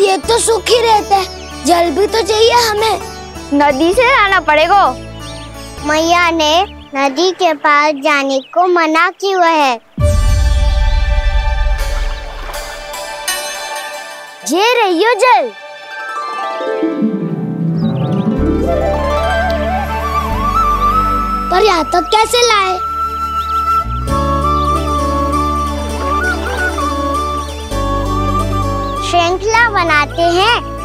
ये तो सूखी रहता है, जल भी तो चाहिए हमें। नदी से लाना पड़ेगा। मैया ने नदी के पास जाने को मना किया है। ये रहियो जल। पर यहाँ तक कैसे लाए? श्रृंखला बनाते हैं।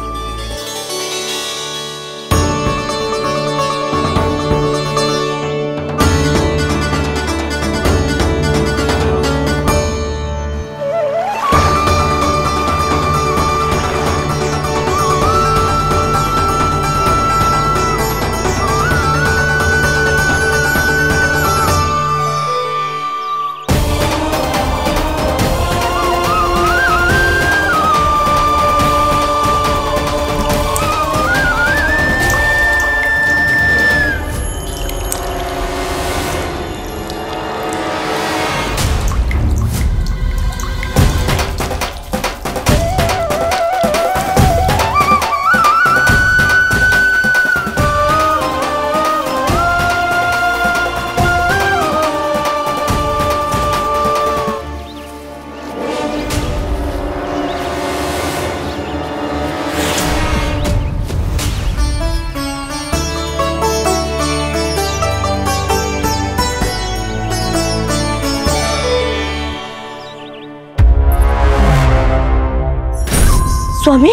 स्वामी,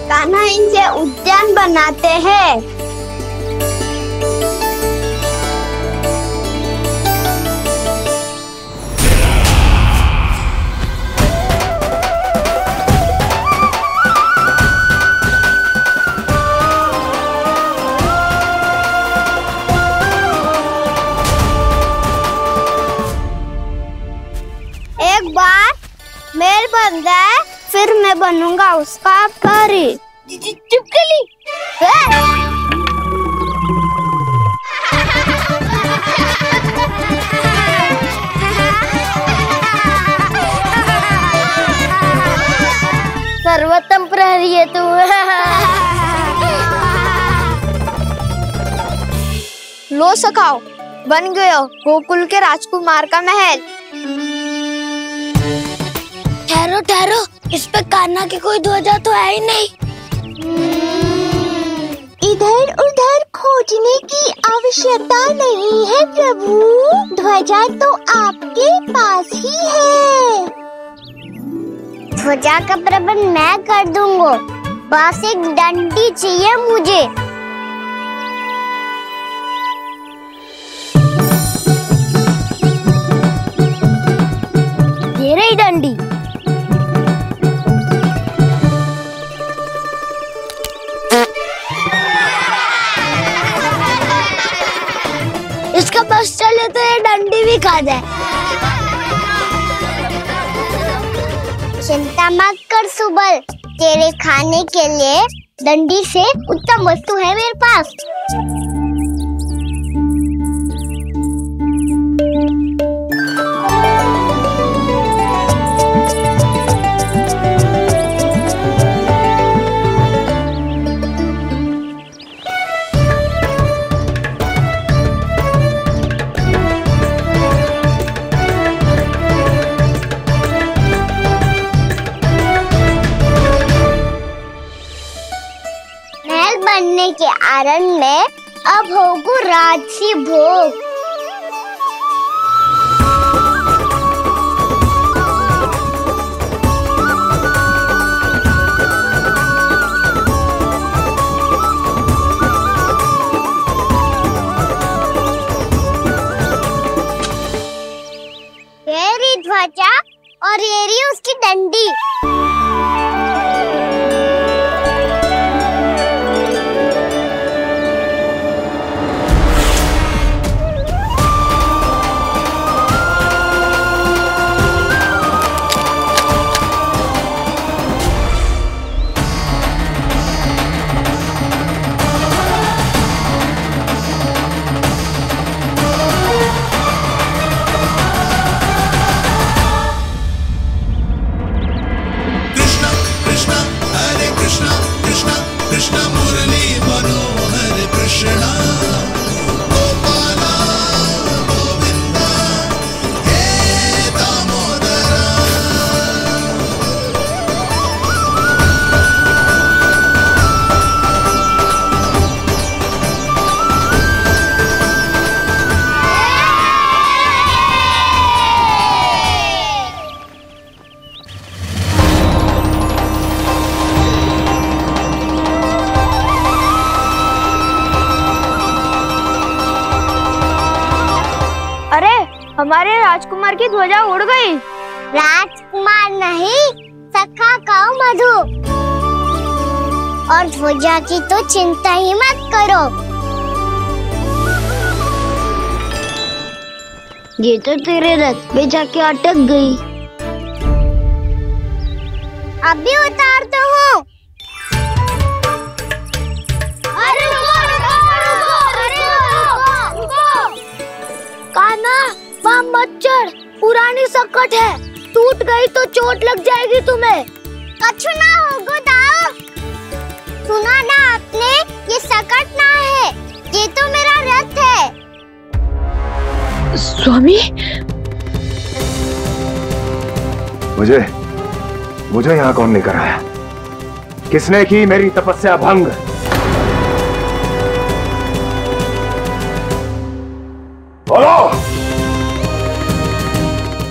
कान्हा इनसे उद्यान बनाते हैं। एक बार मेल बन जाए फिर मैं बनूंगा उसका परी। चुपकली। सर्वोत्तम प्रहरी है तू। लो सखाओ, बन गयो गोकुल के राजकुमार का महल। ठहरो ठहरो, इस पे कान्हा की कोई ध्वजा तो है ही नहीं। इधर उधर खोजने की आवश्यकता नहीं है प्रभु, ध्वजा तो आपके पास ही है। ध्वजा का प्रबंध मैं कर दूंगा, बस एक डंडी चाहिए मुझे। ये रही डंडी। इसका बस चले तो ये डंडी भी खा जाए। चिंता मत कर सुबल, तेरे खाने के लिए डंडी से उत्तम वस्तु है मेरे पास। बनने के आरण में अब होगू राजसी भोग। ये रही ध्वजा और ये रही उसकी डंडी। हमारे राजकुमार की ध्वजा उड़ गई। राजकुमार नहीं, सखा कहो मधु। और ध्वजा की तो चिंता ही मत करो। ये तो तेरे रथ पे जाके अटक गई। अभी उतारता हूँ। अरे रुको। कान्हा, वहाँ मत चढ़, पुरानी सकट है, टूट गई तो चोट लग जाएगी तुम्हें। कछु ना होगा दाऊ। सुना ना आपने, ये सकट ना है, ये तो मेरा रथ है। स्वामी, मुझे यहाँ कौन लेकर आया? किसने की मेरी तपस्या भंग? बोलो।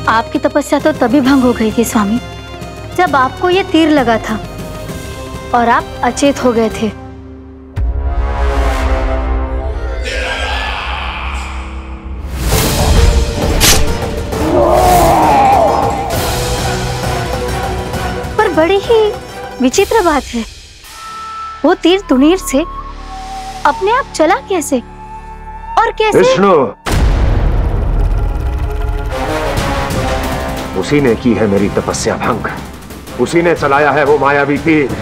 आपकी तपस्या तो तभी भंग हो गई थी स्वामी, जब आपको ये तीर लगा था और आप अचेत हो गए थे। पर बड़ी ही विचित्र बात है, वो तीर तुनीर से अपने आप चला कैसे और कैसे? विष्णु, उसी ने की है मेरी तपस्या भंग, उसी ने चलाया है वो मायावी तीर।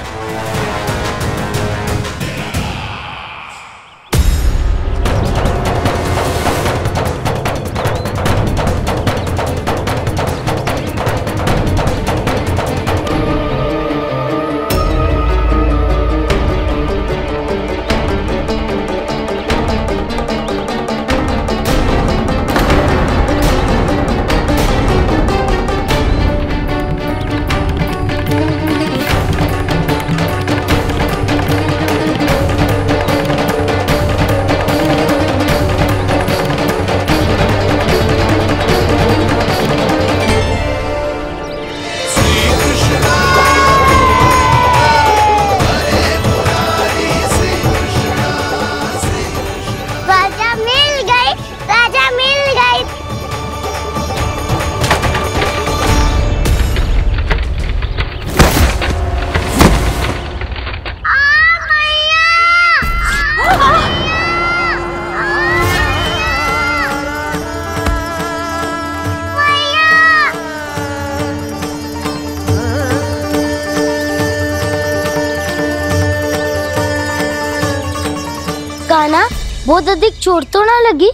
कान्हा, बहुत अधिक चोट तो ना लगी?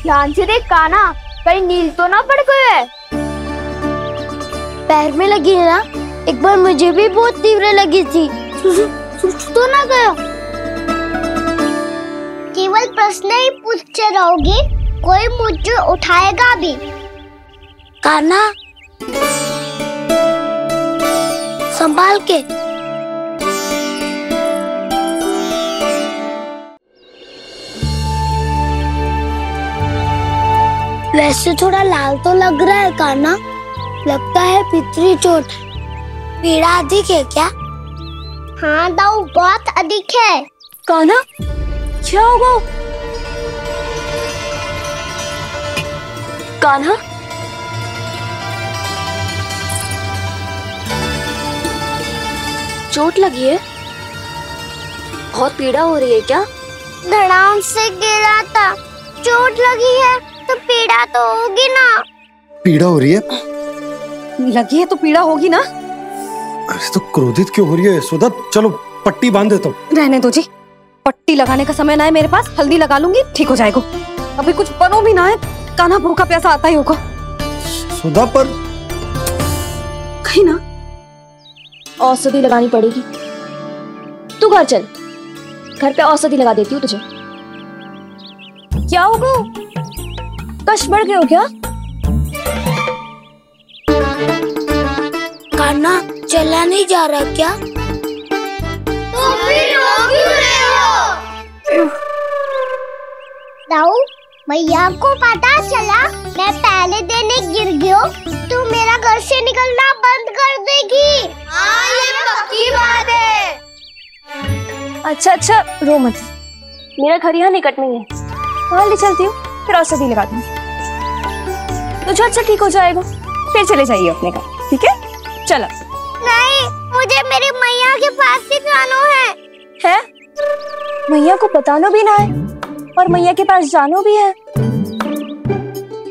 ध्यान से देख कान्हा, कहीं नील तो ना पड़ गए? पैर में लगी है ना? एक बार मुझे भी बहुत तीव्र लगी थी। तो ना गया? केवल प्रश्न ही पूछते रहोगे, कोई मुझे उठाएगा भी? कान्हा, संभाल के। वैसे थोड़ा लाल तो लग रहा है कान्हा, लगता है पितरी चोट। पीड़ा अधिक है क्या? हाँ दाऊ, बहुत अधिक है। कान्हा, क्या होगा? कान्हा, चोट लगी है? बहुत पीड़ा हो रही है क्या? धड़ाम से गिरा था, चोट लगी है तो पीड़ा तो होगी ना। पीड़ा हो रही है? लगी है तो पीड़ा होगी ना। अरे तो क्रोधित क्यों हो रही है यशोदा? चलो पट्टी बांध देता हूँ। रहने दो जी, पट्टी लगाने का समय ना है मेरे पास, हल्दी लगा लूंगी, ठीक हो जाएगा। अभी कुछ बनो भी ना है, कान्हा भूखा प्यासा आता ही होगा। सुधा पर कहीं ना औषधि लगानी पड़ेगी। तू घर चल, घर पे औषधि लगा देती हूँ तुझे। क्या होगा? कष्ट बढ़ गए हो क्या? कान्हा, चला नहीं जा रहा क्या? तो फिर रो क्यों रहे हो? दाऊ, भैया को पता चला मैं पहले दिन ही गिर गया तो मेरा घर से निकलना बंद कर देगी। हाँ, ये पक्की बात है। अच्छा, रो मत, मेरा घर यहाँ निकट में है, वहाँ ले चलती हूँ, फिर औषधि लगा दूंगी। तो झट से ठीक हो जाएगा। फिर चले जाइए अपने घर, ठीक है? चलो। नहीं, मुझे मेरी मैया के पास ही जाना है। मैया को बताना भी ना है और मैया के पास जानो भी है।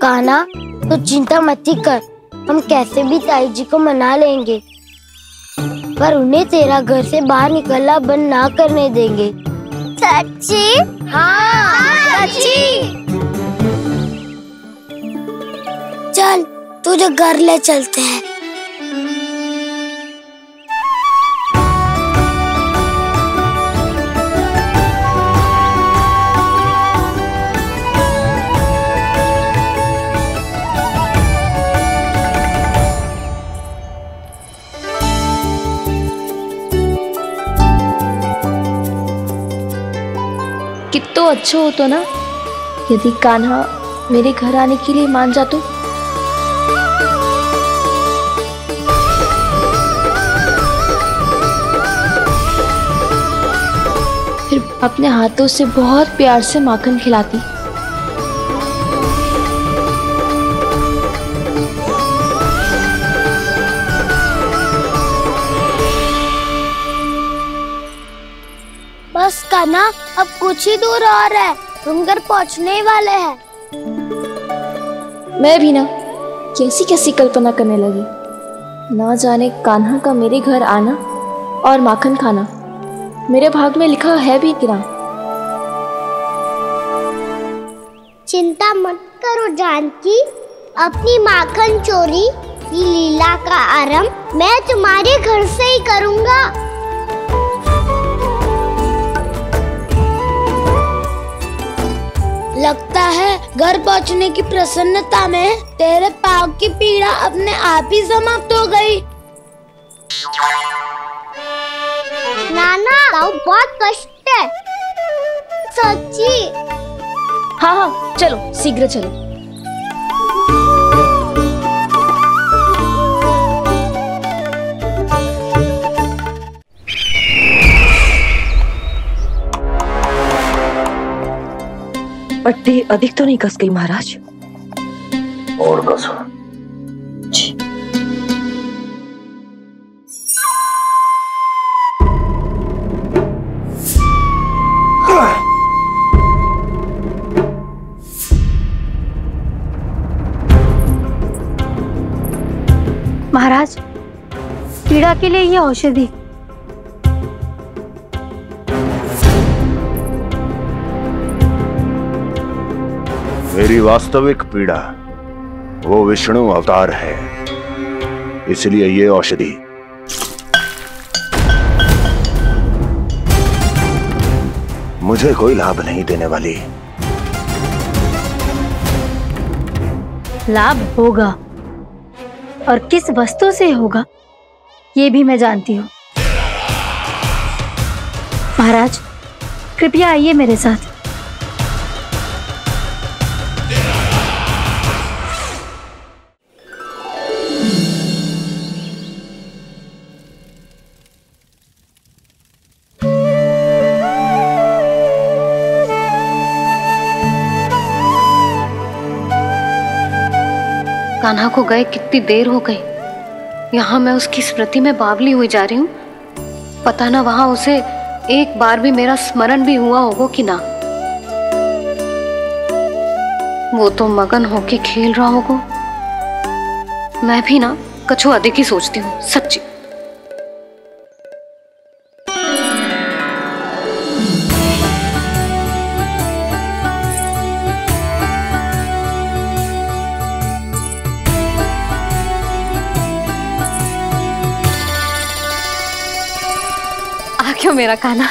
कान्हा, तो चिंता मत ही कर, हम कैसे भी ताई जी को मना लेंगे, पर उन्हें तेरा घर से बाहर निकलना बंद ना करने देंगे। सच्ची? हाँ, सच्ची। चल, तुझे घर ले चलते हैं। कितना अच्छा हो तो ना यदि कान्हा मेरे घर आने के लिए मान जा तो। फिर अपने हाथों से बहुत प्यार से माखन खिलाती। बस कान्हा, अब कुछ ही दूर और है, हम घर पहुंचने ही वाले हैं। मैं भी ना कैसी कैसी कल्पना करने लगी। ना जाने कान्हा का मेरे घर आना और माखन खाना मेरे भाग में लिखा है भी कि ना। चिंता मत करो जानकी, अपनी माखन चोरी की लीला का आरंभ मैं तुम्हारे घर से ही करूंगा। लगता है घर पहुंचने की प्रसन्नता में तेरे पाँव की पीड़ा अपने आप ही समाप्त हो गई। नाना, पाँव बहुत कष्ट है। सच्ची? हाँ हाँ, चलो शीघ्र चलो। पट्टी अधिक तो नहीं कस गई महाराज? और कसो। महाराज, पीड़ा के लिए ये औषधि। मेरी वास्तविक पीड़ा वो विष्णु अवतार है, इसलिए ये औषधि मुझे कोई लाभ नहीं देने वाली। लाभ होगा, और किस वस्तु से होगा ये भी मैं जानती हूँ। महाराज, कृपया आइए मेरे साथ। कान्हा को गए कितनी देर हो गई। यहाँ मैं उसकी स्मृति में बावली हुई जा रही हूँ। पता ना वहां उसे एक बार भी मेरा स्मरण भी हुआ होगा कि ना। वो तो मगन होके खेल रहा होगा। मैं भी ना कछु अधिक ही सोचती हूँ, सच्ची। क्यों मेरा कान्हा?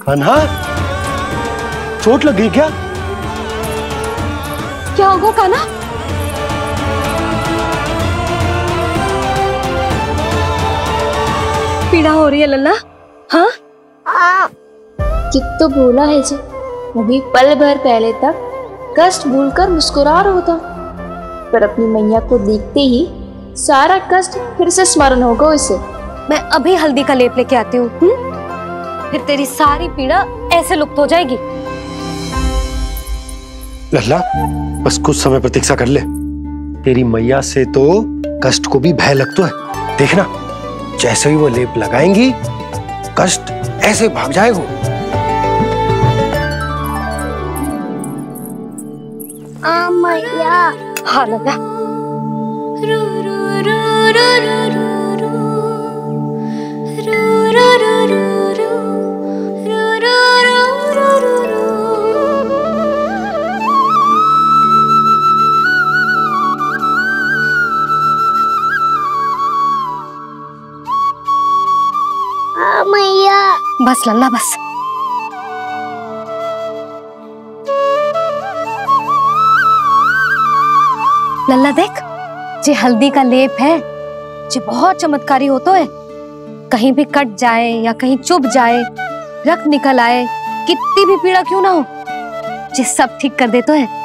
कान्हा, चोट लग गई क्या? क्या होगा कान्हा? पीड़ा हो रही है लल्ला? हाँ कित तो बोला है जी, अभी पल भर पहले तक कष्ट भूलकर मुस्कुरा रहा था, पर अपनी मैया को देखते ही सारा कष्ट फिर से स्मरण होगा उसे। मैं अभी हल्दी का लेप लेके आती हूँ, फिर तेरी सारी पीड़ा ऐसे लुप्त हो जाएगी। लल्ला, बस कुछ समय प्रतीक्षा कर ले। तेरी मैया से तो कष्ट को भी भय लगता है। देखना, जैसे ही वो लेप लगाएंगी कष्ट ऐसे भाग जाएगा। मैया। हाँ लल्ला। मैया। बस लल्ला बस। लल्ला देख, जे हल्दी का लेप है जे बहुत चमत्कारी होता है। कहीं भी कट जाए या कहीं चुभ जाए, रक्त निकल आए, कितनी भी पीड़ा क्यों ना हो, जे सब ठीक कर देता है।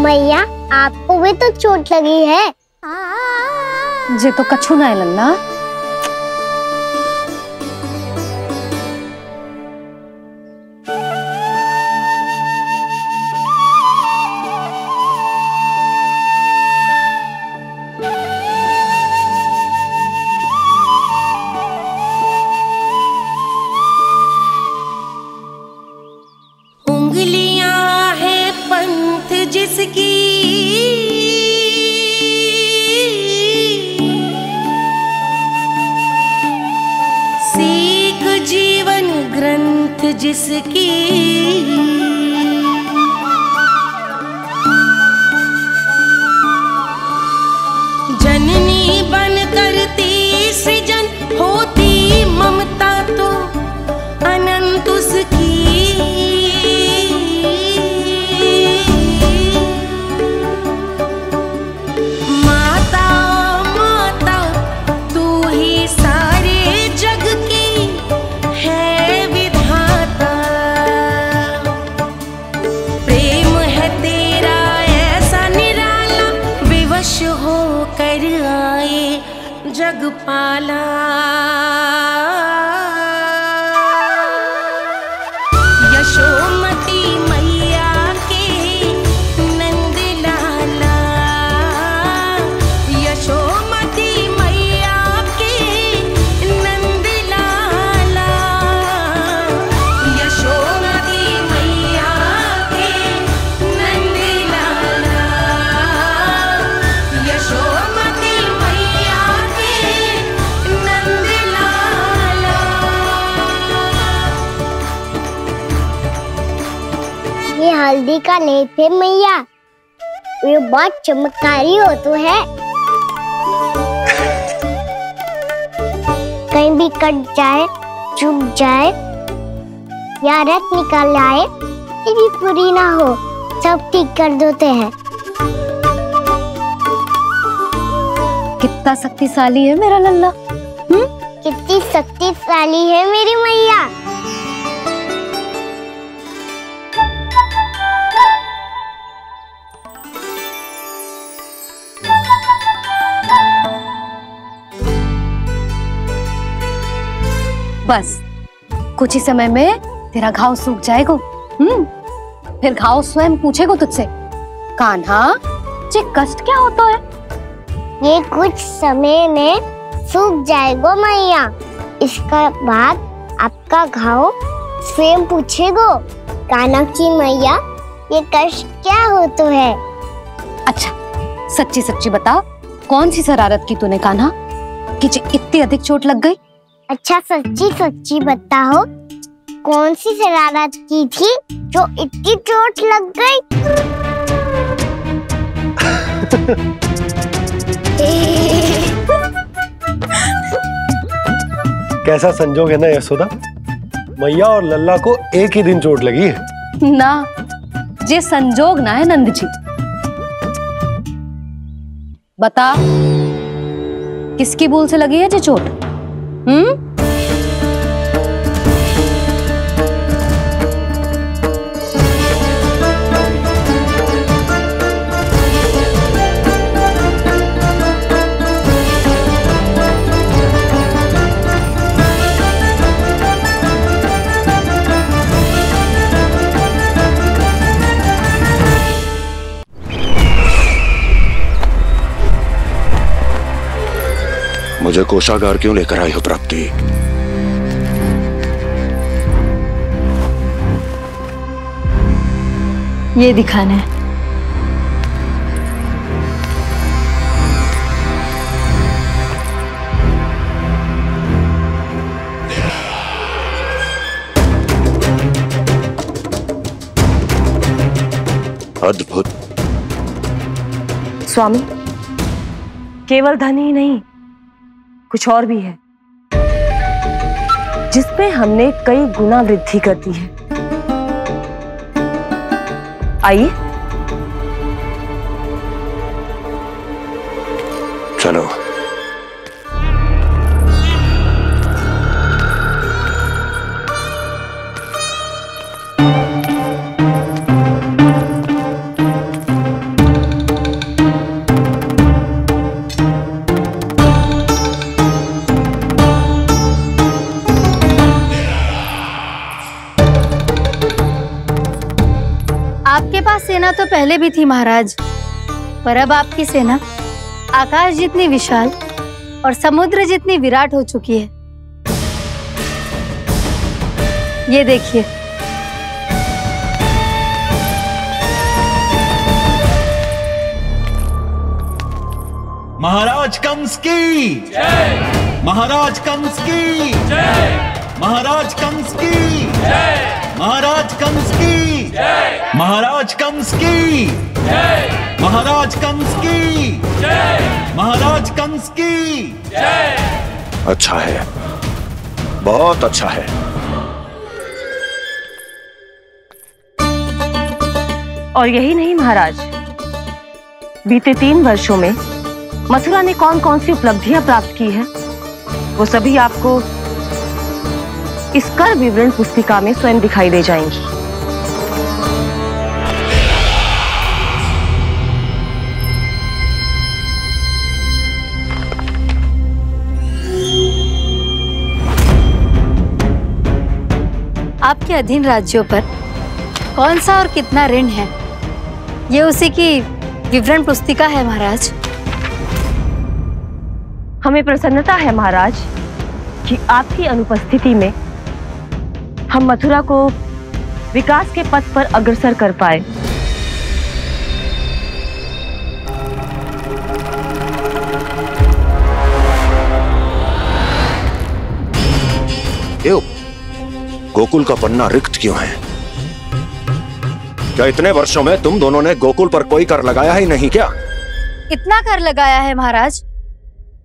मैया, आपको भी तो चोट लगी है। जे तो कछु ना है लल्ला। उंगलियां है पंथ जिसकी, सीख जीवन ग्रंथ जिसकी, जननी बन करती सृजन होती ममता तो अनंत उसकी। जग पाला यशोमती मैया के नंद लाला, यशोमती मैया के नंद लाला, यशोमती मैया के नंद लाला, यशोमती मैया ये हल्दी का लेप है मैया, ये बहुत चमत्कारी हो तो है। कहीं भी कट जाए, चुभ जाए या रक्त निकल आए, ये भी पूरी ना हो, सब ठीक कर देते हैं। कितना शक्तिशाली है मेरा लल्ला। कितनी शक्तिशाली है मेरी मैया। बस कुछ ही समय में तेरा घाव सूख जाएगा। फिर घाव स्वयं पूछेगा तुझसे, कान्हा ये कष्ट क्या होता है? ये कुछ समय में सूख जाएगा मैया। इसका बाद आपका घाव स्वयं पूछेगा, कान्हा की मैया ये कष्ट क्या होता है। अच्छा सच्ची सच्ची बता, कौन सी शरारत की तूने कान्हा कि इतनी अधिक चोट लग गई? अच्छा सच्ची सच्ची बताओ, कौन सी शरारत की थी जो इतनी चोट लग गई? कैसा संजोग है ना यशोदा, मैया और लल्ला को एक ही दिन चोट लगी है। ना, ये संजोग ना है नंद जी। बता, किसकी भूल से लगी है ये चोट? मुझे कोषागार क्यों लेकर आई हो प्राप्ति? ये दिखाना है। अद्भुत। स्वामी, केवल धन ही नहीं, कुछ और भी है जिसमें हमने कई गुना वृद्धि कर दी है। आइए चलो। आपके पास सेना तो पहले भी थी महाराज, पर अब आपकी सेना आकाश जितनी विशाल और समुद्र जितनी विराट हो चुकी है। ये देखिए। महाराज कंस की जय। महाराज कंस की जय। महाराज कंस की जय। महाराज कंस की जय। महाराज कंस की जय। महाराज कंस की जय। महाराज कंस की जय। अच्छा है, बहुत अच्छा है। और यही नहीं महाराज, बीते 3 वर्षों में मथुरा ने कौन कौन सी उपलब्धियां प्राप्त की है, वो सभी आपको इस कर विवरण पुस्तिका में स्वयं दिखाई दे जाएंगी। आपके अधीन राज्यों पर कौन सा और कितना ऋण है, ये उसी की विवरण पुस्तिका है महाराज। हमें प्रसन्नता है महाराज कि आपकी अनुपस्थिति में हम मथुरा को विकास के पथ पर अग्रसर कर पाए। गोकुल का पन्ना रिक्त क्यों है? क्या इतने वर्षों में तुम दोनों ने गोकुल पर कोई कर लगाया ही नहीं क्या? इतना कर लगाया है महाराज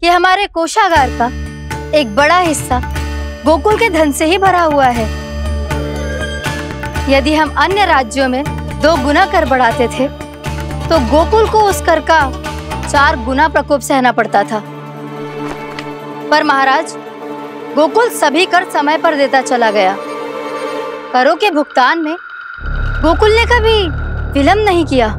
कि हमारे कोषागार का एक बड़ा हिस्सा गोकुल के धन से ही भरा हुआ है। यदि हम अन्य राज्यों में 2 गुना कर बढ़ाते थे तो गोकुल को उस कर का 4 गुना प्रकोप सहना पड़ता था। पर महाराज, गोकुल सभी कर समय पर देता चला गया। करों के भुगतान में गोकुल ने कभी विलंब नहीं किया।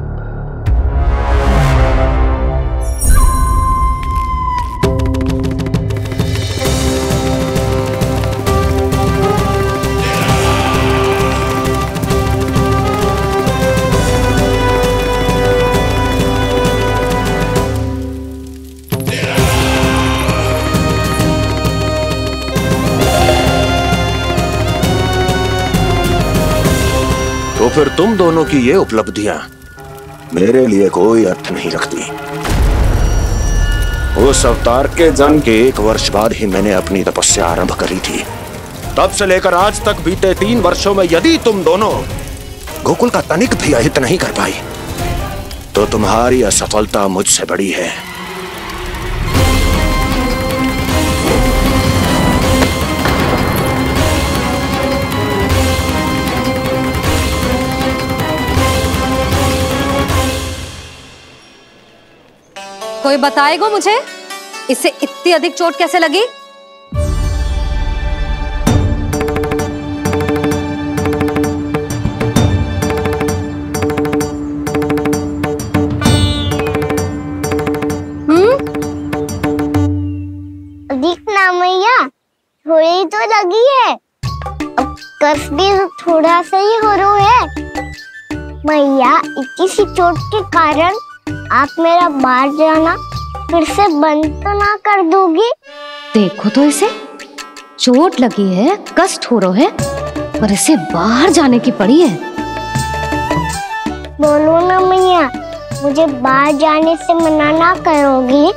तो फिर तुम दोनों की ये उपलब्धियां मेरे लिए कोई अर्थ नहीं रखती। उस अवतार के जन्म के 1 वर्ष बाद ही मैंने अपनी तपस्या आरंभ करी थी। तब से लेकर आज तक बीते 3 वर्षों में यदि तुम दोनों गोकुल का तनिक भी अहित नहीं कर पाई तो तुम्हारी असफलता मुझसे बड़ी है। कोई बताएगा मुझे इसे इतनी अधिक चोट कैसे लगी? दिखना मैया, थोड़ी तो लगी है, अब कस भी थोड़ा सा ही हो रहा है। मैया, इतनी सी चोट के कारण आप मेरा बाहर जाना फिर से बंद तो ना कर दोगी? देखो तो इसे, चोट लगी है, कष्ट हो रहा है, पर इसे बाहर जाने की पड़ी है। बोलो ना मैया, मुझे बाहर जाने से मना ना करोगी?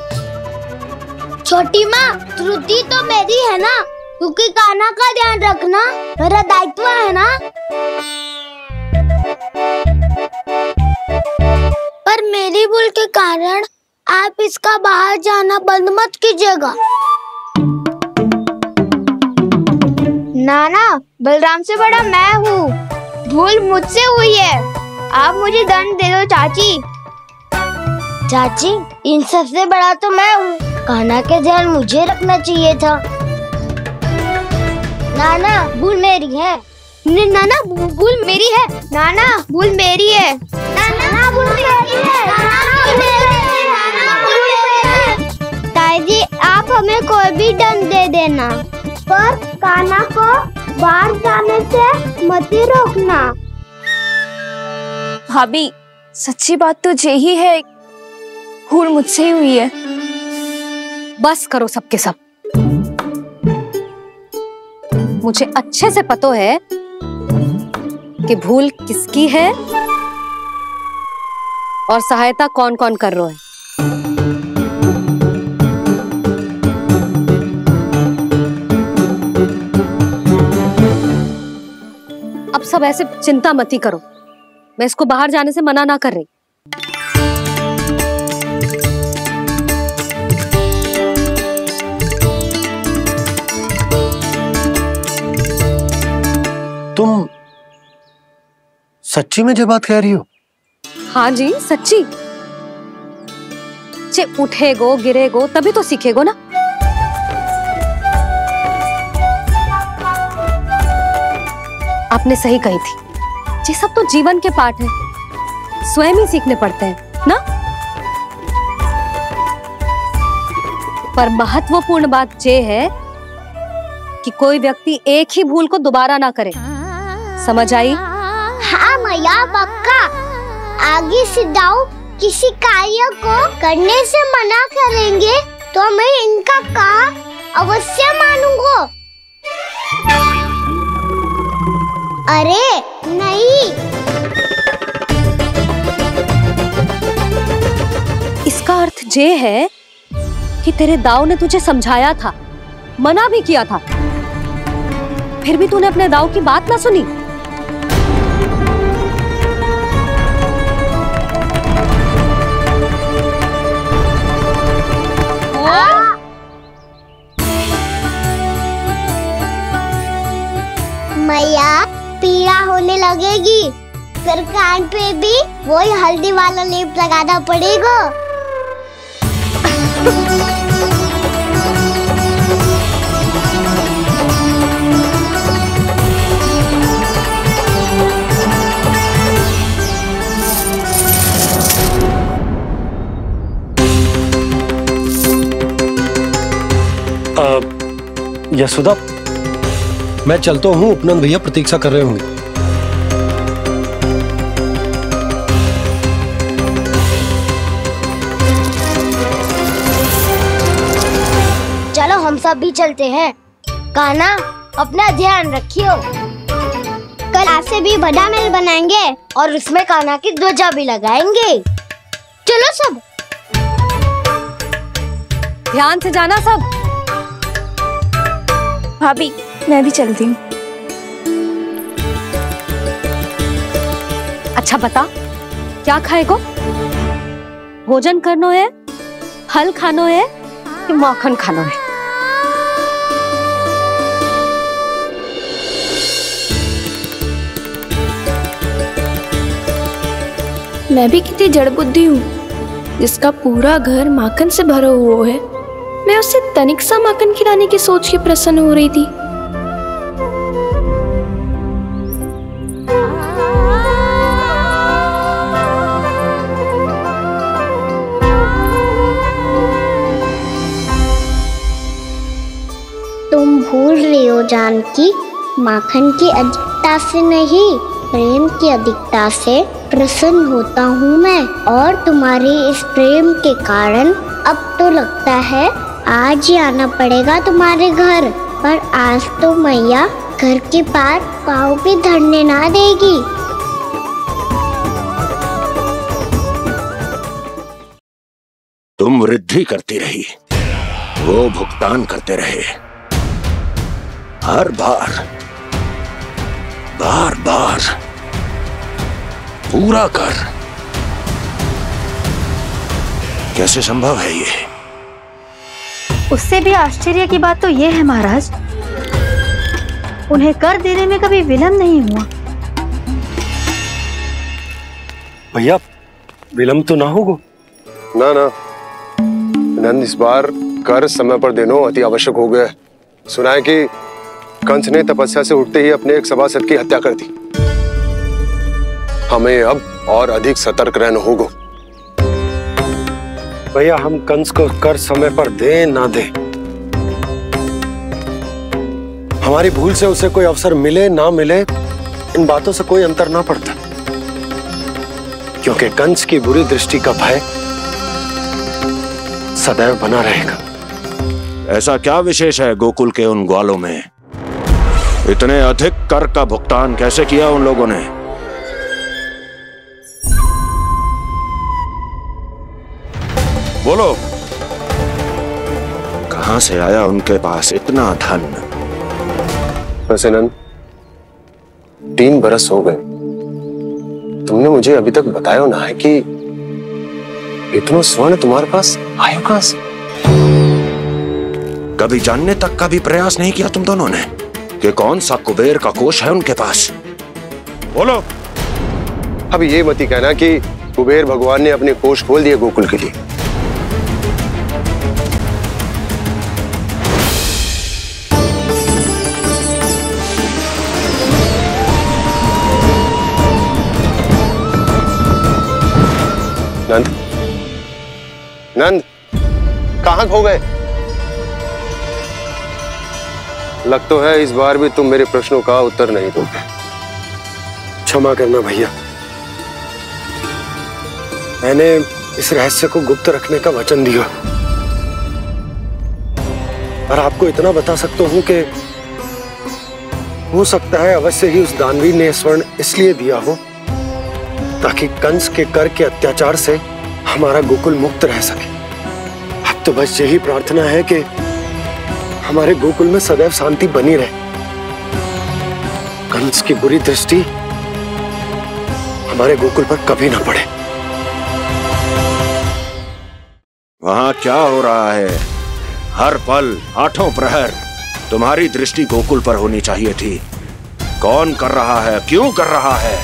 छोटी माँ, त्रुटि तो मेरी है ना, क्योंकि कान्हा का ध्यान रखना मेरा दायित्व है ना। पर मेरी भूल के कारण आप इसका बाहर जाना बंद मत कीजिएगा। नाना, बलराम से बड़ा मैं हूँ, भूल मुझसे हुई है, आप मुझे दंड दे दो चाची। चाची, इन सबसे बड़ा तो मैं हूँ, कान्हा के ध्यान मुझे रखना चाहिए था। नाना, भूल मेरी है। नाना, भूल मेरी है। नाना, भूल मेरी है। नाना, भूल मेरी है। नाना, भूल मेरी है। ताई जी, आप हमें कोई भी दंड दे देना, पर कान्हा को बाहर जाने से मत ही रोकना। भाभी, सच्ची बात तो यही है, भूल मुझसे ही हुई है। बस करो सबके सब। मुझे अच्छे से पता है कि भूल किसकी है और सहायता कौन कौन कर रहा है। अब सब ऐसे चिंता मत ही करो, मैं इसको बाहर जाने से मना ना कर रही। तुम सच्ची में जो बात कह रही हो? हाँ जी, सच्ची। जे उठेगो गिरेगो तभी तो सीखेगो ना। आपने सही कही थी, ये सब तो जीवन के पाठ है, स्वयं ही सीखने पड़ते हैं ना। पर महत्वपूर्ण बात ये है कि कोई व्यक्ति एक ही भूल को दोबारा ना करे, समझ आई? हाँ मैया, पक्का। आगे से दाऊ किसी कार्य को करने से मना करेंगे तो मैं इनका कहा अवश्य मानूंगा। अरे नहीं, इसका अर्थ ये है कि तेरे दाऊ ने तुझे समझाया था, मना भी किया था, फिर भी तूने अपने दाऊ की बात ना सुनी। मैया, पीड़ा होने लगेगी, फिर कान पे भी वही हल्दी वाला लेप लगाना पड़ेगा। यशोदा, मैं चलता हूँ, उपनंद भैया प्रतीक्षा कर रहे होंगे। चलो हम सब भी चलते हैं। कान्हा, अपना ध्यान रखियो। कल आपसे भी बड़ा महल बनाएंगे और उसमें कान्हा की ध्वजा भी लगाएंगे। चलो सब। ध्यान से जाना सब। भाभी, मैं भी चलती हूँ। अच्छा बता, क्या खाएगो? भोजन करनो है, फल खानो है कि माखन खानो है? मैं भी कितनी जड़ बुद्धि हूँ, जिसका पूरा घर माखन से भरा हुआ है। मैं उससे तनिक सा माखन खिलाने की सोच के प्रसन्न हो रही थी। तुम भूल रही हो जानकी, माखन की अधिकता से नहीं, प्रेम की अधिकता से प्रसन्न होता हूँ मैं। और तुम्हारे इस प्रेम के कारण अब तो लगता है आज ही आना पड़ेगा तुम्हारे घर। पर आज तो मैया घर के पार पाँव भी धरने ना देगी। तुम वृद्धि करती रही, वो भुगतान करते रहे। हर बार बार बार पूरा कर। कैसे संभव है ये? उससे भी आश्चर्य की बात तो ये है महाराज, उन्हें कर देने में कभी विलंब नहीं हुआ। भैया विलंब तो ना होगा? ना ना नंद, इस बार कर समय पर देना अति आवश्यक हो गया है। सुना है कि कंस ने तपस्या से उठते ही अपने एक सभासद की हत्या कर दी। हमें अब और अधिक सतर्क रहना होगा। भैया हम कंस को कर समय पर दे ना दे, हमारी भूल से उसे कोई अवसर मिले ना मिले, इन बातों से कोई अंतर ना पड़ता। क्योंकि कंस की बुरी दृष्टि का भय सदैव बना रहेगा। ऐसा क्या विशेष है गोकुल के उन ग्वालों में? इतने अधिक कर का भुगतान कैसे किया उन लोगों ने? बोलो, कहां से आया उनके पास इतना धन? वैसे नंद, 3 बरस हो गए, तुमने मुझे अभी तक बताया ना है कि इतना स्वर्ण तुम्हारे पास आया कहां से? कभी जानने तक का भी प्रयास नहीं किया तुम दोनों ने कि कौन सा कुबेर का कोष है उनके पास? बोलो। अब ये मत ही कहना कि कुबेर भगवान ने अपने कोष खोल दिए गोकुल के लिए। नंद, नंद, कहां खो गए? लग तो है इस बार भी तुम मेरे प्रश्नों का उत्तर नहीं दोगे। क्षमा करना भैया, मैंने इस रहस्य को गुप्त रखने का वचन दिया। और आपको इतना बता सकता हूं कि हो सकता है अवश्य ही उस दानवीर ने स्वर्ण इसलिए दिया हो ताकि कंस के कर के अत्याचार से हमारा गोकुल मुक्त रह सके। अब तो बस यही प्रार्थना है कि हमारे गोकुल में सदैव शांति बनी रहे, कंस की बुरी दृष्टि हमारे गोकुल पर कभी ना पड़े। वहां क्या हो रहा है? हर पल, आठों प्रहर तुम्हारी दृष्टि गोकुल पर होनी चाहिए थी। कौन कर रहा है, क्यों कर रहा है,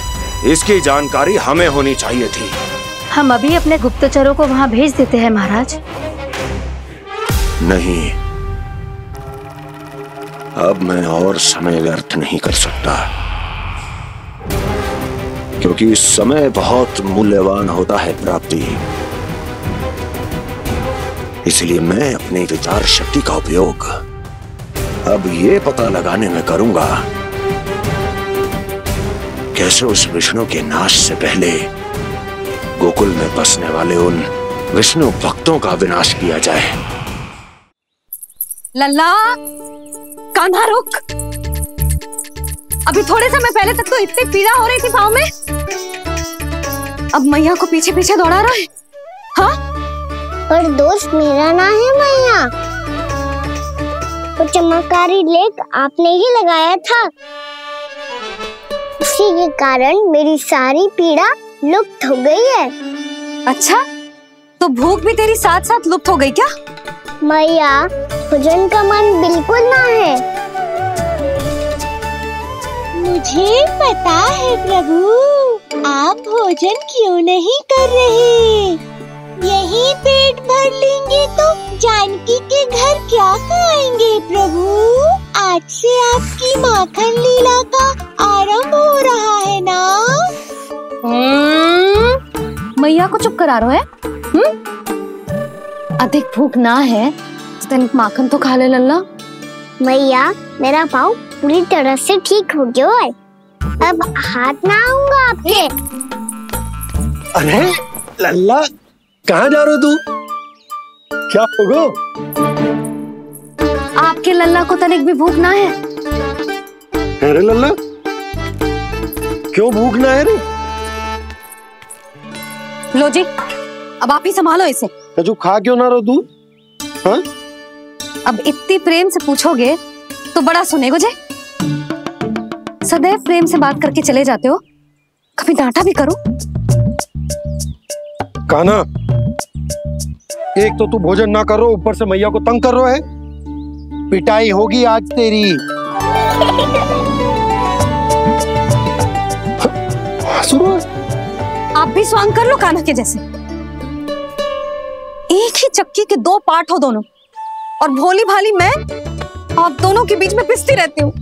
इसकी जानकारी हमें होनी चाहिए थी। हम अभी अपने गुप्तचरों को वहां भेज देते हैं महाराज। नहीं, अब मैं और समय व्यर्थ नहीं कर सकता, क्योंकि समय बहुत मूल्यवान होता है प्राप्ति। इसलिए मैं अपनी विचार शक्ति का उपयोग अब ये पता लगाने में करूंगा कैसे उस विष्णु के नाश से पहले गोकुल में बसने वाले उन विष्णु भक्तों का विनाश किया जाए। लल्ला, कान्हा रुक। अभी थोड़े समय पहले तक तो इतनी पीड़ा हो रही थी पाँव में, अब मैया को पीछे पीछे दौड़ा रहा है। हाँ? पर दोष मेरा ना है मैया, वो चमत्कारी लेप आपने ही लगाया था। इसी के कारण मेरी सारी पीड़ा लुप्त हो गई है। अच्छा, तो भूख भी तेरी साथ साथ लुप्त हो गई क्या? मैया, भोजन का मन बिल्कुल ना है। मुझे पता है प्रभु, आप भोजन क्यों नहीं कर रहे। यही पेट भर लेंगे तो जानकी के घर क्या खाएंगे प्रभु। आज से आपकी माखन लीला का आरंभ हो रहा है ना। मैया को चुप करा रहे है। अधिक भूख ना है तो तनिक माखन तो खा ले लल्ला। मैया, मेरा पाँव पूरी तरह से ठीक हो गया है। अब हाथ ना आऊंगा आपके। अरे लल्ला, कहाँ जा रहे हो तू? क्या होगा? आपके लल्ला को तनिक भी भूख ना है? अरे लल्ला, क्यों भूख ना है रे? लो जी, अब आप ही संभालो इसे। तू खा क्यों ना रहो तू? हाँ? अब इतनी प्रेम से पूछोगे तो बड़ा सुनेगो जे। सदैव प्रेम से बात करके चले जाते हो, कभी डांटा भी करो। कान्हा, एक तो तू भोजन ना करो, ऊपर से मैया को तंग कर रहा है। पिटाई होगी आज तेरी। आप भी स्वांग कर लो कान्हा के जैसे। एक ही चक्की के दो पार्ट हो दोनों, और भोली भाली मैं आप दोनों के बीच में पिसती रहती हूँ।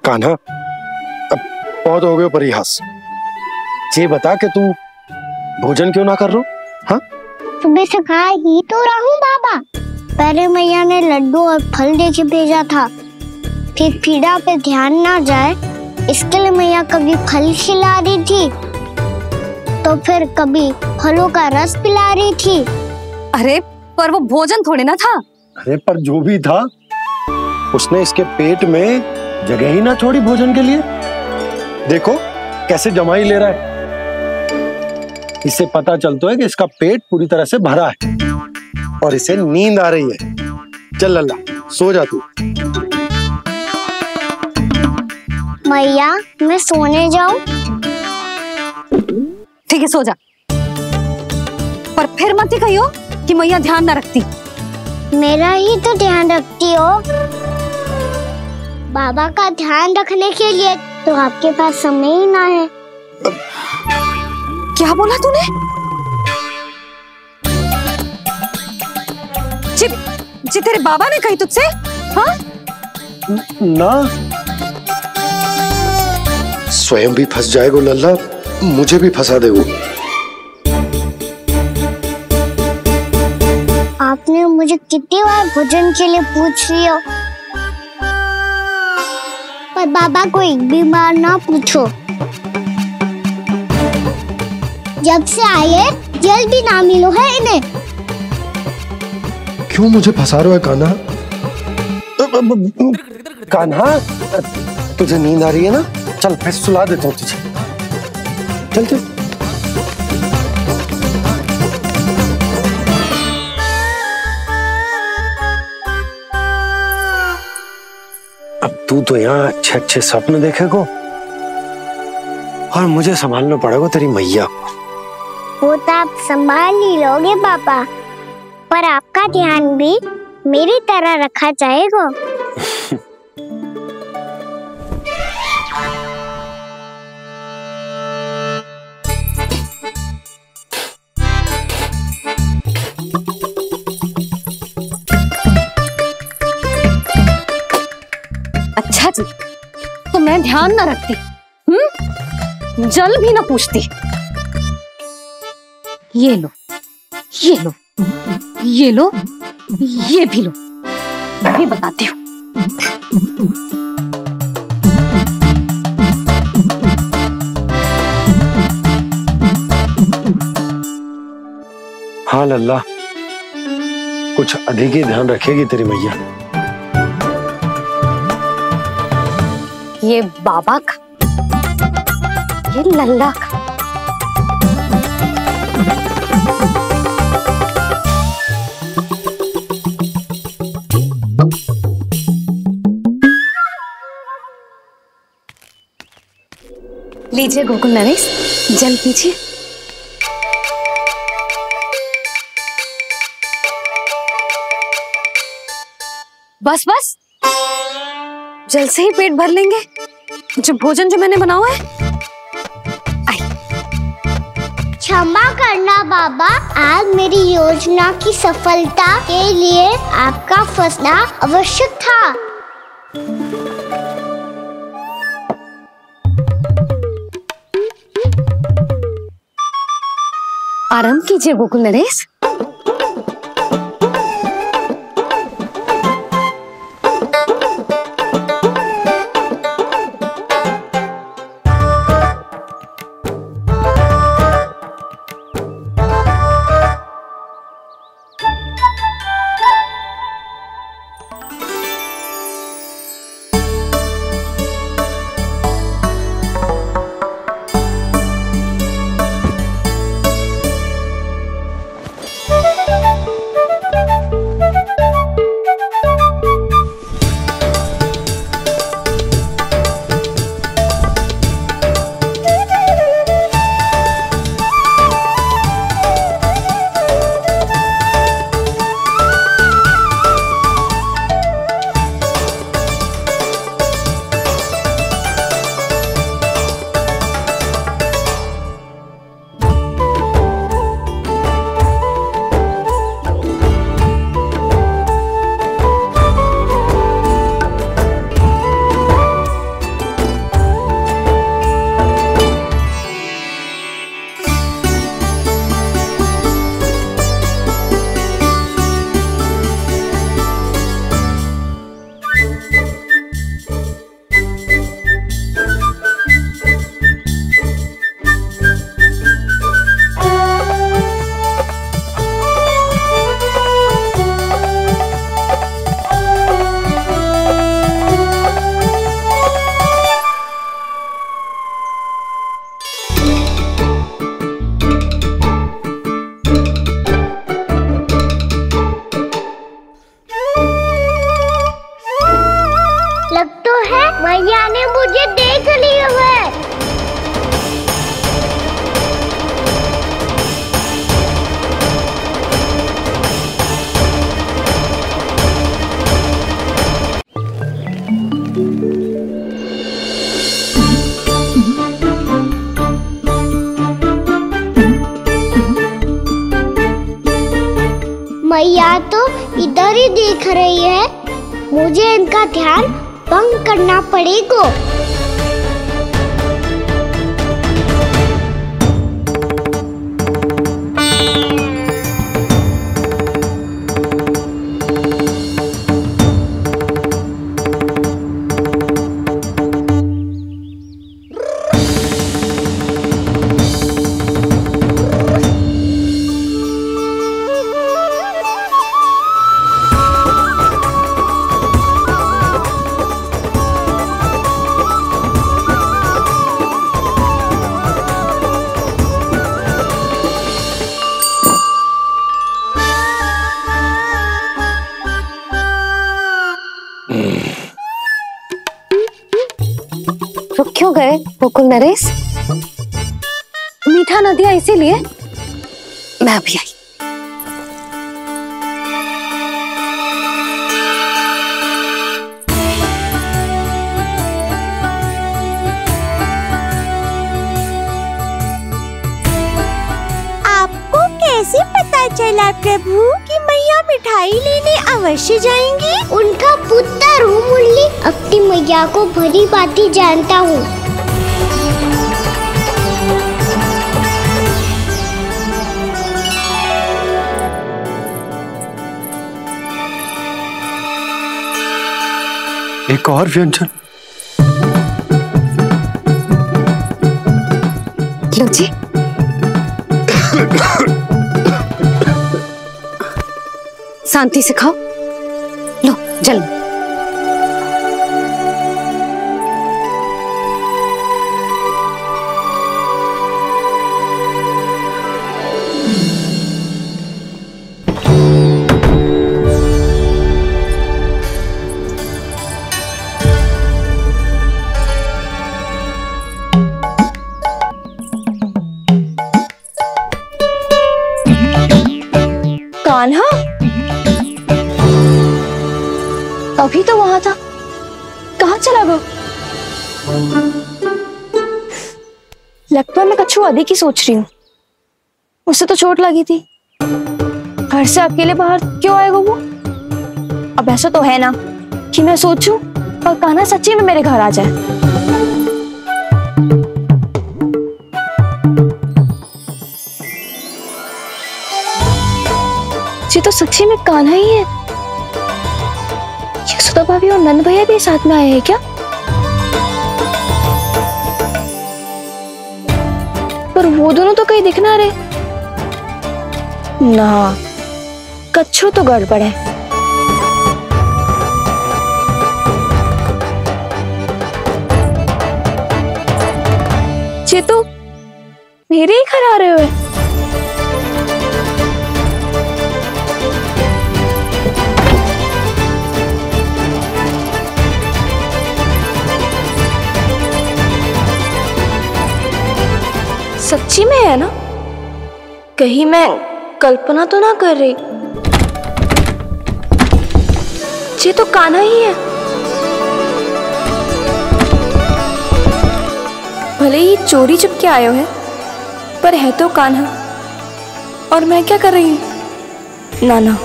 कान्हा, अब बहुत हो गए परिहास। ये बता कि तू भोजन क्यों ना कर रो? हाँ? सुबह से खा ही तो रहा हूँ बाबा। पहले मैया ने लड्डू और फल देके भेजा था, फिर पीड़ा पे ध्यान ना जाए इसके लिए मैया कभी फल खिला रही थी तो फिर कभी फलों का रस पिला रही थी। अरे पर वो भोजन थोड़े ना था। अरे पर जो भी था, उसने इसके पेट में जगह ही ना छोड़ी भोजन के लिए। देखो कैसे जमाई ले रहा है। इससे पता चलता है कि इसका पेट पूरी तरह से भरा है और इसे नींद आ रही है। चल लल्ला, सो जा तू। मैया, मैं सोने जाऊं? ठीक है, सो जा। पर फिर मत ही कहियो कि मैया ध्यान ना रखती। मेरा ही तो ध्यान रखती हो। बाबा का ध्यान रखने के लिए तो आपके पास समय ही ना है। क्या बोला तूने? जी तेरे बाबा ने कही तुझसे? हाँ? ना, स्वयं भी फंस जाएगा लल्ला, मुझे भी फंसा देगो। आपने मुझे कितनी बार भोजन के लिए पूछ लिया, पर बाबा को एक भी बार ना पूछो। जब से आए जल भी ना मिलो है इन्हें। क्यों मुझे फंसा रहा है कान्हा? कान्हा, तुझे नींद आ रही है ना? चल मैं सुला देता हूँ तुझे। चल चल। अब तू तो यहाँ अच्छे अच्छे सपने देखेगो और मुझे संभालना पड़ेगा तेरी मैया को। वो तो आप संभाल ही लोगे पापा, पर आपका ध्यान भी मेरी तरह रखा जाएगा। अच्छा जी, तो मैं ध्यान ना रखती, जल भी ना पूछती। ये लो, ये लो, ये लो, ये भी लो, मैं भी बताती हूँ। हाँ लल्ला, कुछ अधिक ही ध्यान रखेगी तेरी मैया। ये बाबा का, ये लल्ला का। लीजिए गोकुल नरेश, जल पीजिए। बस बस, जल से ही पेट भर लेंगे। जो भोजन जो मैंने बनाया है। क्षमा करना बाबा, आज मेरी योजना की सफलता के लिए आपका फंसना आवश्यक था। आराम कीजिए गोकुल नरेश। मैया ने मुझे देख लिया है। मैया तो इधर ही देख रही है, मुझे इनका ध्यान भंग करना पड़ेगा। रुक क्यों गए गोकुल नरेश? मीठा न दिया इसीलिए मैं अभी आई। आपको कैसे पता चला प्रभु कि मैया मिठाई लेने अवश्य जाएंगी? उनका पुत्र हूँ मुरली, अपनी मैया को भली भांति जानता हूँ। एक और व्यंजन। लो जी। शांति से खाओ। लो जल। अभी तो वहां था, कहाँ चला गया? लगता है मैं कच्छू अधिक ही सोच रही हूँ। उससे तो चोट लगी थी, घर से अकेले बाहर क्यों आएगा वो? अब ऐसा तो है ना कि मैं सोचूं और कान्हा सच्ची में मेरे घर आ जाए। ये तो सच्ची में कान्हा ही है। यशोदा भाभी और नंद भैया भी साथ में आए हैं क्या? पर वो दोनों तो कहीं दिख ना रहे। ना, कच्छू तो गड़बड़ है। ये तो मेरे ही घर आ रहे हुए। सच्ची में है ना? कहीं मैं कल्पना तो ना कर रही? ये तो कान्हा ही है। भले ही चोरी चुपके आए हैं, पर है तो कान्हा। और मैं क्या कर रही हूँ? ना ना,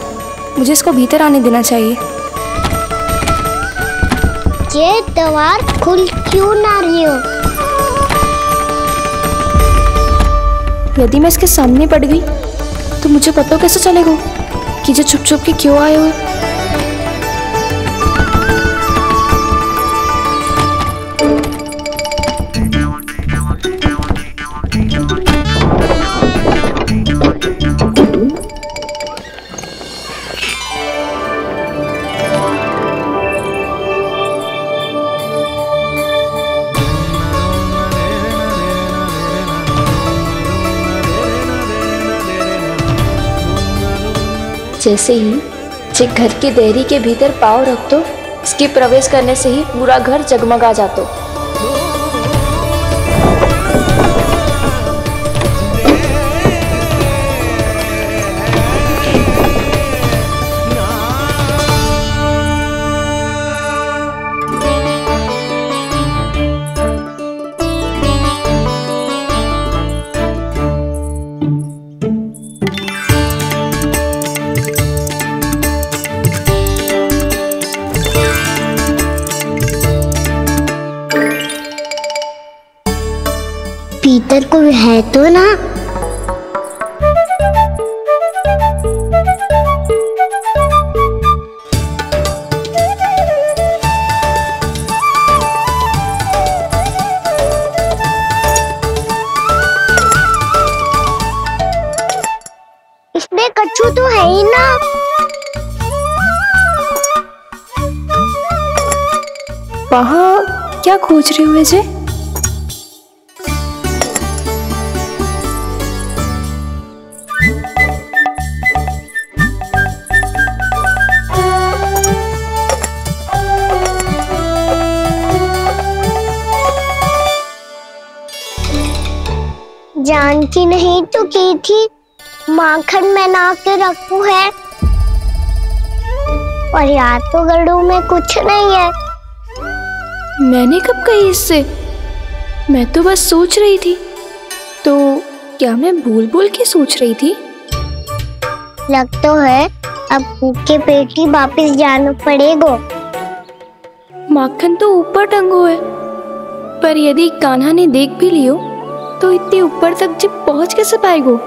मुझे इसको भीतर आने देना चाहिए। ये दीवार खुल क्यों ना रही हो? यदि मैं इसके सामने पड़ गई तो मुझे पता कैसे चलेगा कि ये छुप छुप के क्यों आए हुए? जैसे ही जे घर की देहरी के भीतर पाँव रख दो, इसके प्रवेश करने से ही पूरा घर जगमगा जातो। भीतर कोई है तो ना? इसमें कच्छू तो है ही ना। वहाँ क्या खोज रहे हुए जे? जानती नहीं तो की थी माखन में ना के रखू है, और यार तो गड़ू में कुछ नहीं है। मैंने कब कही इससे? मैं तो बस सोच रही थी। तो क्या मैं भूल भूल के सोच रही थी? लग तो है अब भूखे पेट ही वापिस जाना पड़ेगा। माखन तो ऊपर टंगो है, पर यदि कान्हा ने देख भी लियो तो इतने ऊपर तक जब पहुंच कैसे पाएगो?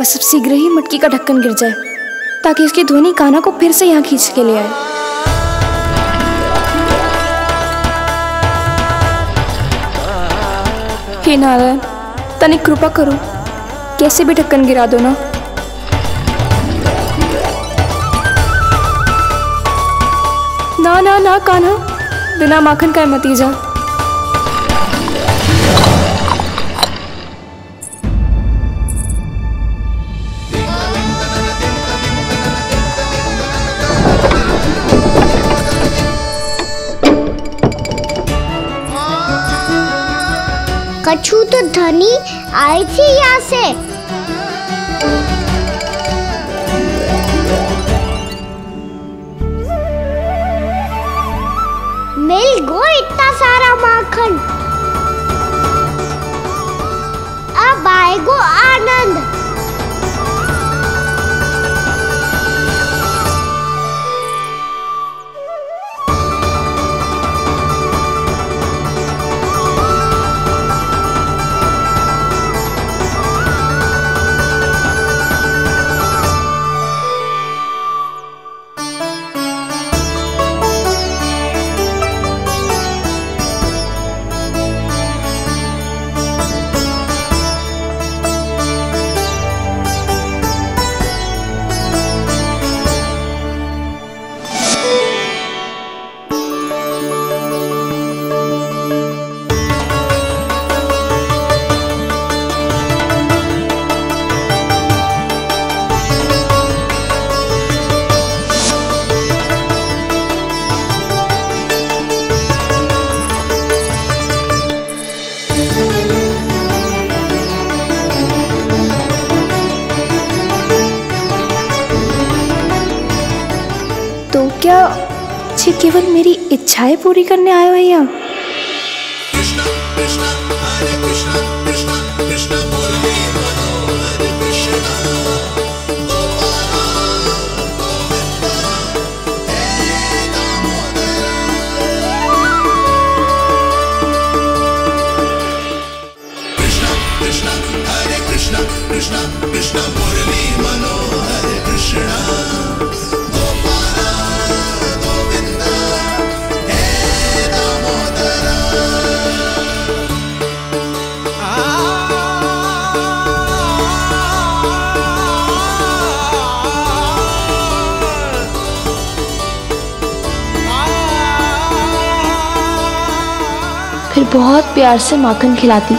बस अब शीघ्र ही मटकी का ढक्कन गिर जाए ताकि उसकी ध्वनि कान्हा को फिर से यहाँ खींच के ले आए। हे नारायण, तनिक कृपा करो, कैसे भी ढक्कन गिरा दो ना। ना ना ना कान्हा, बिना माखन का मत ही जा। कछु तो धनी आई थी यहाँ से। मिल गो इतना सारा माखन, अब आएगो आनंद। तो क्या ये केवल मेरी इच्छाएं पूरी करने आए हो यहाँ? फिर बहुत प्यार से माखन खिलाती।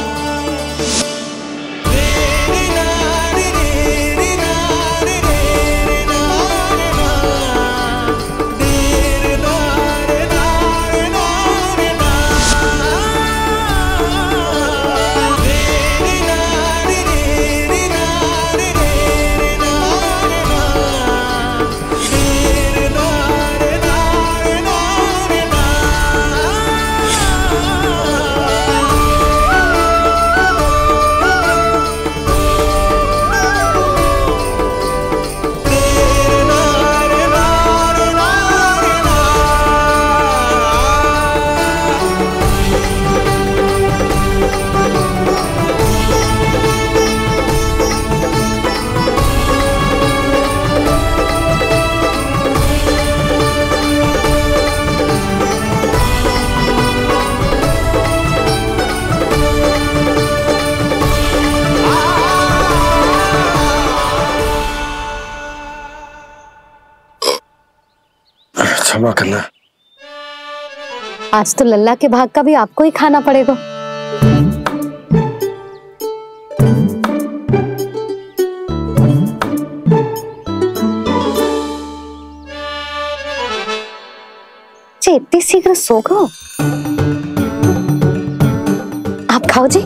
क्षमा करना, आज तो लल्ला के भाग का भी आपको ही खाना पड़ेगा। इतनी शीघ्र सो गो? आप खाओ जी।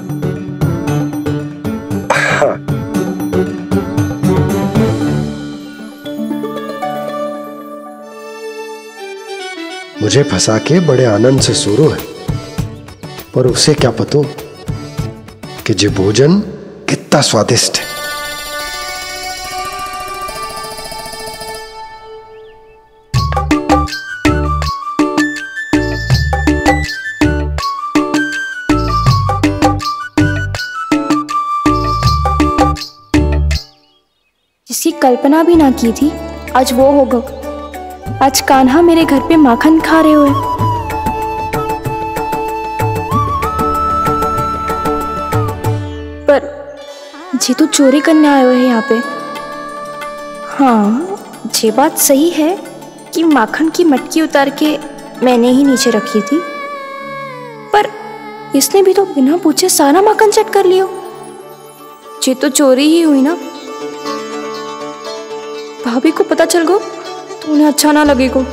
मुझे फंसा के बड़े आनंद से सो रहा है, पर उसे क्या पता कि ये भोजन कितना स्वादिष्ट है। जिसकी कल्पना भी ना की थी, आज वो होगा। आज कान्हा मेरे घर पे माखन खा रहे हुए। जी तो चोरी करने आए हुए हैं यहाँ पे। हाँ, ये बात सही है कि माखन की मटकी उतार के मैंने ही नीचे रखी थी, पर इसने भी तो बिना पूछे सारा माखन चट कर लियो। ये तो चोरी ही हुई ना। भाभी को पता चल गो तो उन्हें अच्छा ना लगेगा।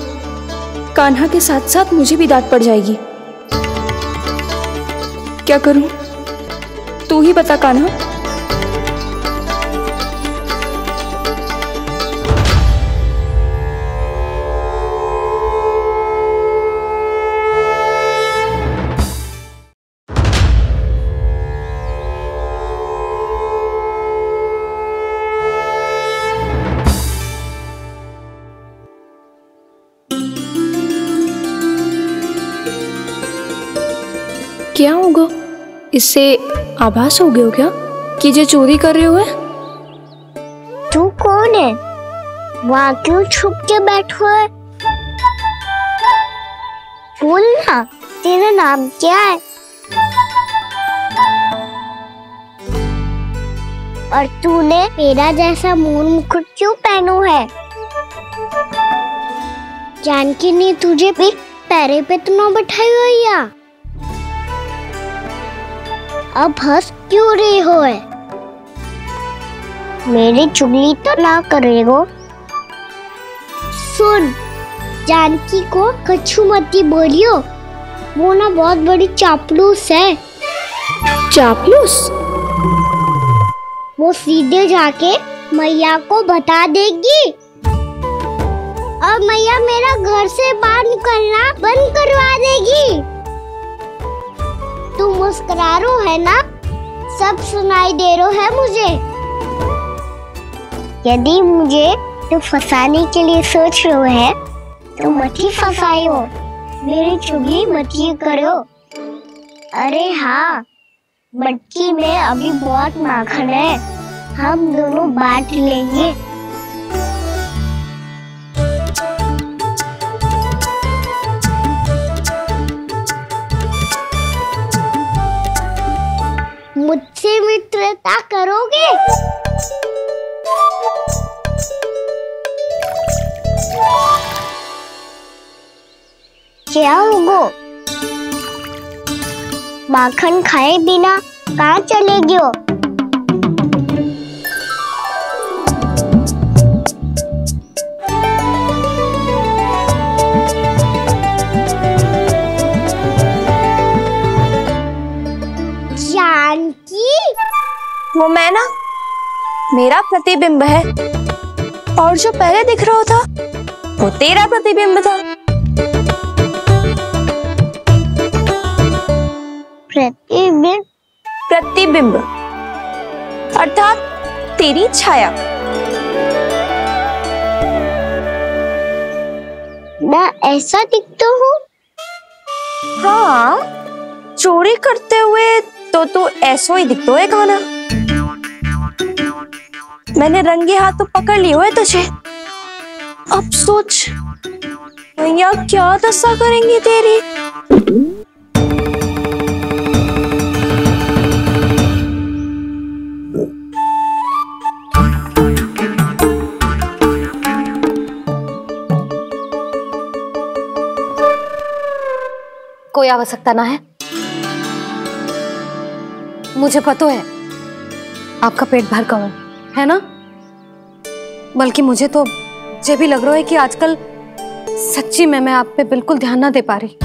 कान्हा के साथ साथ मुझे भी डांट पड़ जाएगी। क्या करूं? तू ही बता कान्हा। क्या होगा? इससे आभास हो गया क्या कि जे चोरी कर रहे हुए? तू कौन है? वहाँ क्यों छुप के बैठो है? बोल ना, तेरा नाम क्या है? और तूने मेरा जैसा मोर मुकुट क्यों पहनो है? जानकी ने तुझे भी पैरे पे तो ना बैठाई हुई है। अब हंस क्यों रही हो है? मेरी चुगली तो ना करेगो। सुन, जानकी को कछु मती बोलियो, वो ना बहुत बड़ी चापलूस है। चापलूस? वो सीधे जाके मैया को बता देगी और मैया मेरा घर से बाहर निकलना बंद करवा देगी। तू मुस्कुरा रो है ना? सब सुनाई दे रो है मुझे। यदि मुझे तो फंसाने के लिए सोच रो है तो मत ही फंसायो, मेरी चुगली मत ही करो। अरे हाँ, मटकी में अभी बहुत माखन है, हम दोनों बांट लेंगे। मुझसे मित्रता करोगे? क्या होगा? माखन खाए बिना कहाँ चलेगी हो? जानकी? वो मैं ना, मेरा प्रतिबिंब है, और जो पहले दिख रहा था वो तेरा प्रतिबिंब था। प्रतिबिंब? प्रतिबिंब अर्थात तेरी छाया। मैं ऐसा दिखता हूँ? हाँ, चोरी करते हुए तो तू ऐसा ही दिखता है कान्हा। मैंने रंगे हाथ तो पकड़ लियो है तुझे। अब सोच भैया क्या दशा करेंगी तेरी। कोई आवश्यकता ना है, मुझे पता है आपका पेट भर का है ना। बल्कि मुझे तो ये भी लग रहा है कि आजकल सच्ची में मैं आप पे बिल्कुल ध्यान ना दे पा रही।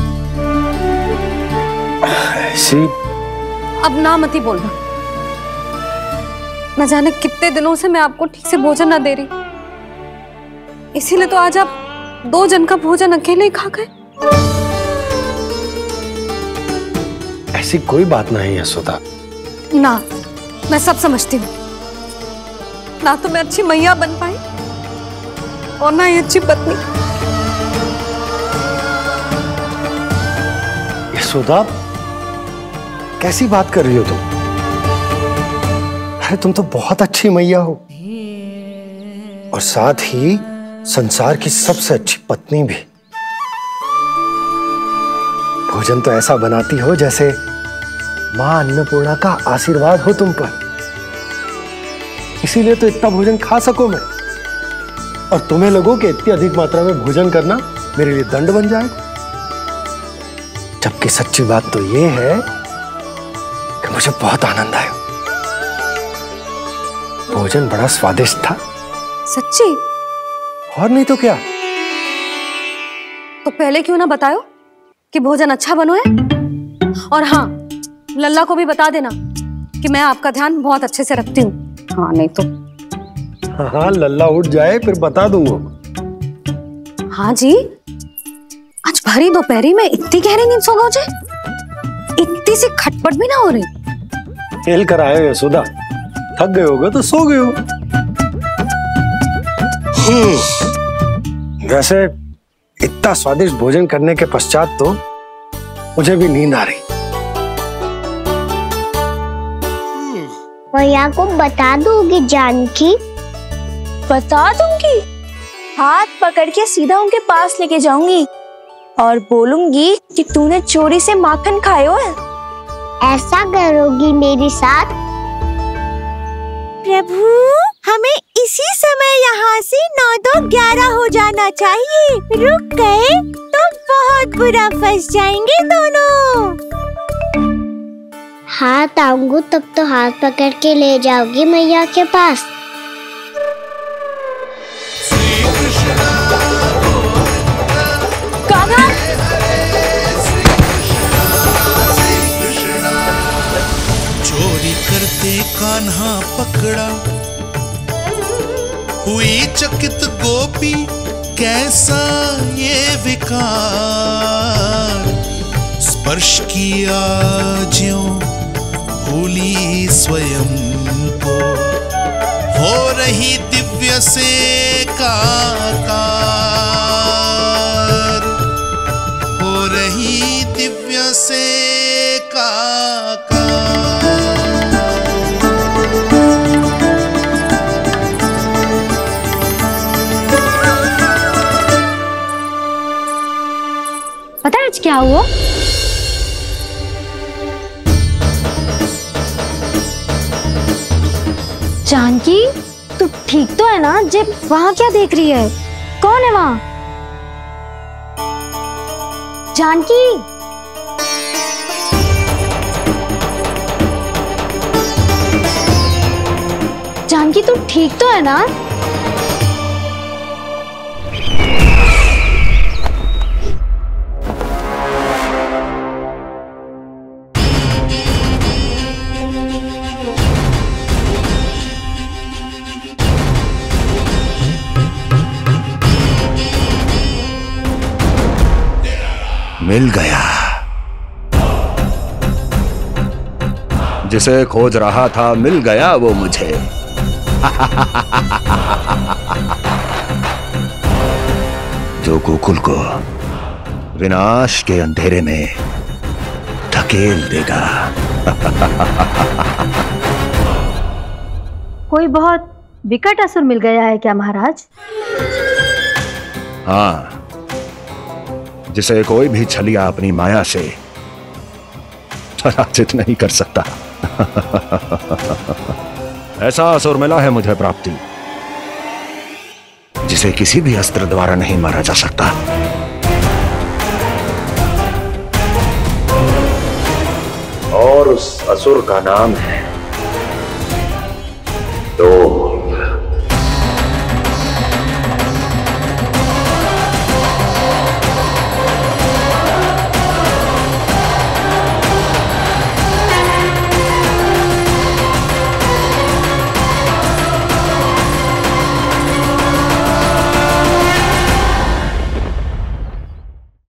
ऐसी अब ना मत ही बोलना। न जाने कितने दिनों से मैं आपको ठीक से भोजन ना दे रही, इसीलिए तो आज आप 2 जन का भोजन अकेले ही खा गए। ऐसी कोई बात नहीं है यशोदा। ना, मैं सब समझती हूँ। ना तो मैं अच्छी मैया बन पाई और ना ही अच्छी पत्नी। यशोदा, कैसी बात कर रही हो तुम? अरे तुम तो बहुत अच्छी मैया हो और साथ ही संसार की सबसे अच्छी पत्नी भी। भोजन तो ऐसा बनाती हो जैसे मां अन्नपूर्णा का आशीर्वाद हो तुम पर। इसीलिए तो इतना भोजन खा सकूं मैं, और तुम्हें लगो कि इतनी अधिक मात्रा में भोजन करना मेरे लिए दंड बन जाएगा। जबकि सच्ची बात तो ये है कि मुझे बहुत आनंद आया। भोजन बड़ा स्वादिष्ट था। सच्ची? और नहीं तो क्या। तो पहले क्यों ना बताओ कि भोजन अच्छा बनो है। और हाँ, लल्ला को भी बता देना कि मैं आपका ध्यान बहुत अच्छे से रखती हूँ। हाँ नहीं तो। हाँ, लल्ला उठ जाए फिर बता दूंगा। हाँ जी, आज भरी दोपहरी में इतनी गहरी नींद सो गए, इतनी सी खटपट भी ना हो रही। खेल कर आए हो यशोदा, थक गए होगे तो सो गए हो। वैसे इतना स्वादिष्ट भोजन करने के पश्चात तो मुझे भी नींद आ रही। भैया को बता दूंगी जानकी। बता दूंगी? हाथ पकड़ के सीधा उनके पास लेके जाऊंगी और बोलूंगी कि तूने चोरी से माखन खायो है। ऐसा करोगी मेरे साथ? प्रभु, हमें इसी समय यहाँ से 9-2-11 हो जाना चाहिए। रुक गए तो बहुत बुरा फंस जाएंगे दोनों। हाथ आऊंगी तब तो हाथ पकड़ के ले जाओगी मैया के पास। चोरी करते कान्हा पकड़ा, हुई चकित गोपी कैसा ये विकार। स्पर्श किया ज्यों भूली स्वयं को, हो रही दिव्य से काकार, हो रही दिव्य से काकार। पता है आज क्या हुआ? जानकी, तू ठीक तो है ना? जब वहां क्या देख रही है? कौन है वहां? जानकी, जानकी तू ठीक तो है ना? मिल गया। जिसे खोज रहा था मिल गया वो मुझे। जो गोकुल को विनाश के अंधेरे में धकेल देगा। कोई बहुत विकट असुर मिल गया है क्या महाराज? हाँ, जिसे कोई भी छलिया अपनी माया से पराजित नहीं कर सकता। ऐसा असुर मिला है मुझे प्राप्ति, जिसे किसी भी अस्त्र द्वारा नहीं मारा जा सकता। और उस असुर का नाम है